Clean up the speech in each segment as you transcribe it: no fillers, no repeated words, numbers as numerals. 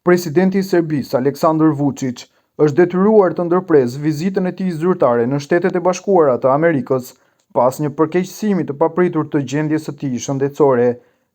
Presidenti i Serbisë, Aleksandar Vučić, është detyruar të ndërpresë vizitën e tij zyrtare në Shtetet e Bashkuara të Amerikës pas një përkeqësimi të papritur të gjendjes së tij shëndetësore.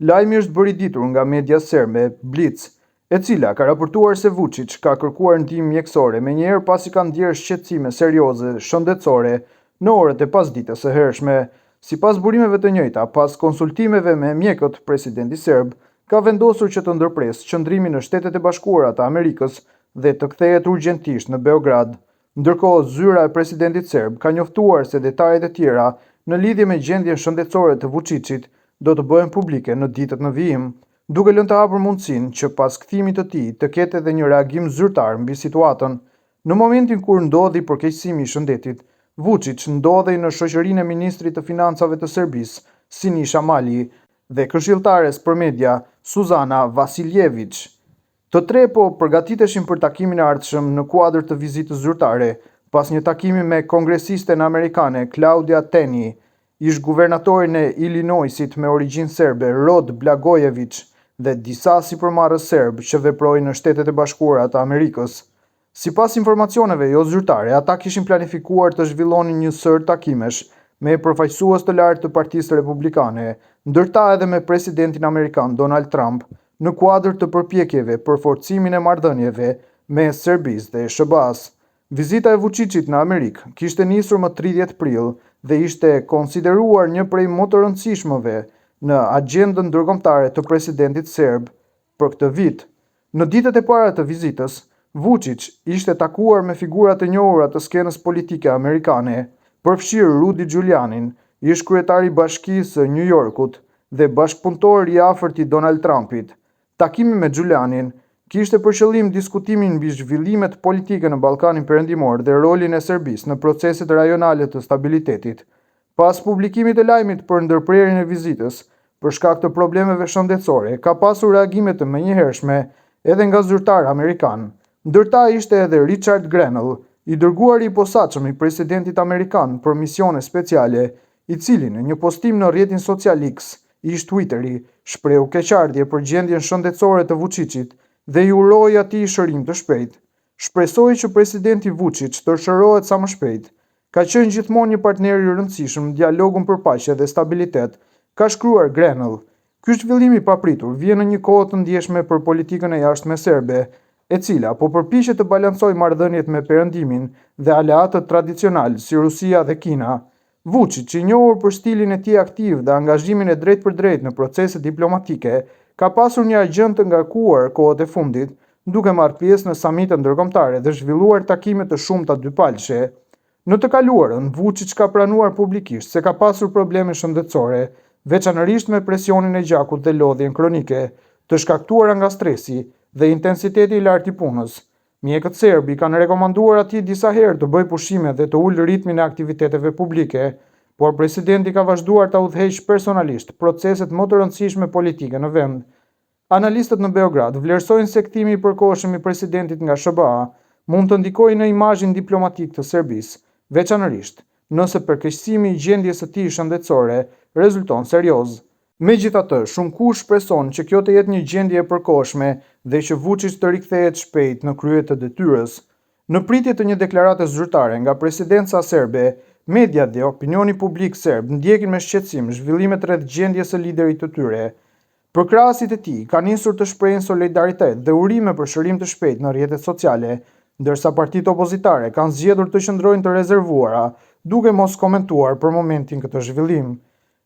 Lajmi është bërë i ditur nga media serbe Blic, e cila ka raportuar se Vučić ka kërkuar ndihmë mjekësore menjëherë pasi ka ndjerë shqetësime serioze shëndetësore në orët e pasdites së hershme. Sipas burimeve të njëjta, pas konsultimeve me mjekët, presidenti serb ka vendosur që të ndërpresë qëndrimin në Shtetet e Bashkuara të Amerikës dhe të kthehet urgjentisht në Beograd. Ndërkohë, zyra e presidentit serb ka njoftuar se detajet e tjera në lidhje me gjendjen shëndetësore të Vučićit do të bëhen publike në ditët në vijim, duke lënë të hapur mundësinë që pas kthimit të tij të ketë edhe një reagim zyrtar mbi situatën. Në momentin kur ndodhi përkeqësimi i shëndetit, Vučić ndodhej në shoqërinë e ministrit të financave të Serbisë, Siniša Mali, dhe këshilltares për media Suzana Vasiljević. Të tre po përgatiteshin për takimin e ardhshëm në kuadër të vizitës zyrtare, pas një takimi me kongresisten amerikane Claudia Teni, ish guvernatorin e Illinoisit me origjinë serbe Rod Blagojević dhe disa sipërmarrës serb që veprojnë në Shtetet e Bashkuara të Amerikës. Sipas informacioneve jo zyrtare, ata kishin planifikuar të zhvillonin një sër takimesh me përfaqësues të lartë të Partisë Republikane, ndërta edhe me presidentin amerikan Donald Trump, në kuadër të përpjekjeve për forcimin e marrëdhënieve mes Serbisë dhe SBA-s. Vizita e Vučićit në Amerikë kishte nisur më 30 prill dhe ishte konsideruar një prej më të rëndësishmëve në agjendën ndërkombëtare të presidentit serb për këtë vit. Në ditët e para të vizitës, Vučić ishte takuar me figura të njohura të skenës politike amerikane, përfshirë Rudy Giulianin, ish kryetari i Bashkisë së New Yorkut dhe bashkëpunëtor i afërt i Donald Trumpit. Takimi me Giulianin kishte për qëllim diskutimin mbi zhvillimet politike në Ballkanin Perëndimor dhe rolin e Serbisë në proceset rajonale të stabilitetit. Pas publikimit të lajmit për ndërprerjen e vizitës, për shkak të problemeve shëndetësore, ka pasur reagime të menjëhershme edhe nga zyrtar amerikan. Ndërta ishte edhe Richard Grenell, i dërguari i posaçëm i presidentit amerikan për misione speciale, i cili në një postim në rrjetin social X, ish Twitteri, shprehu keqardhje për gjendjen shëndetësore të Vučićit dhe i uroi atij shërim të shpejtë. Shpresoi që presidenti Vučić të shërohet sa më shpejt. Ka qenë gjithmonë një partner i rëndësishëm në dialogun për paqe dhe stabilitet, ka shkruar Grenell. Ky zhvillim i papritur vjen në një kohë të ndjeshme për politikën e jashtme serbe, e cila po përpiqet të balancojë marrëdhëniet me Perëndimin dhe aleatët tradicional si Rusia dhe Kina. Vučić, i njohur për stilin e tij aktiv dhe angazhimin e drejtpërdrejtë në procese diplomatike, ka pasur një agjendë të ngarkuar kohët e fundit, duke marrë pjesë në samite ndërkombëtare dhe zhvilluar takime të shumta dypalëshe. Në të kaluarën, Vučić ka pranuar publikisht se ka pasur probleme shëndetësore, veçanërisht me presionin e gjakut dhe lodhjen kronike, të shkaktuara nga stresi dhe intensiteti i lartë i punës. Mjekët serb i kanë rekomanduar atij disa herë të bëjë pushime dhe të ulë ritmin e aktiviteteve publike, por presidenti ka vazhduar ta udhëheqë personalisht proceset më të rëndësishme politike në vend. Analistët në Beograd vlerësojnë se kthimi i përkohshëm i presidentit nga SBA mund të ndikojë në imazhin diplomatik të Serbisë, veçanërisht nëse përkeqësimi i gjendjes së tij shëndetësore rezulton serioz. Megjithatë, shumë kush shpreson që kjo të jetë një gjendje e përkohshme dhe që Vučić të rikthehet shpejt në krye të detyrës. Në pritje të një deklarate zyrtare nga presidenca serbe, media dhe opinioni publik serb ndjekin me shqetësim zhvillimet rreth gjendjes së liderit të tyre. Përkrahasit e tij kanë nisur të shprehin solidaritet dhe urime për shërim të shpejtë në rrjetet sociale, ndërsa partitë opozitare kanë zgjedhur të qëndrojnë të rezervuara, duke mos komentuar për momentin këtë zhvillim.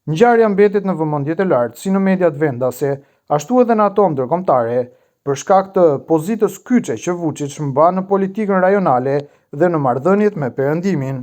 Ngjarja mbetet në vëmendje të lartë si në mediat vendase, ashtu edhe në ato ndërkombëtare, për shkak të pozitës kyçe që Vučić mban në politikën rajonale dhe në marrëdhëniet me Perëndimin.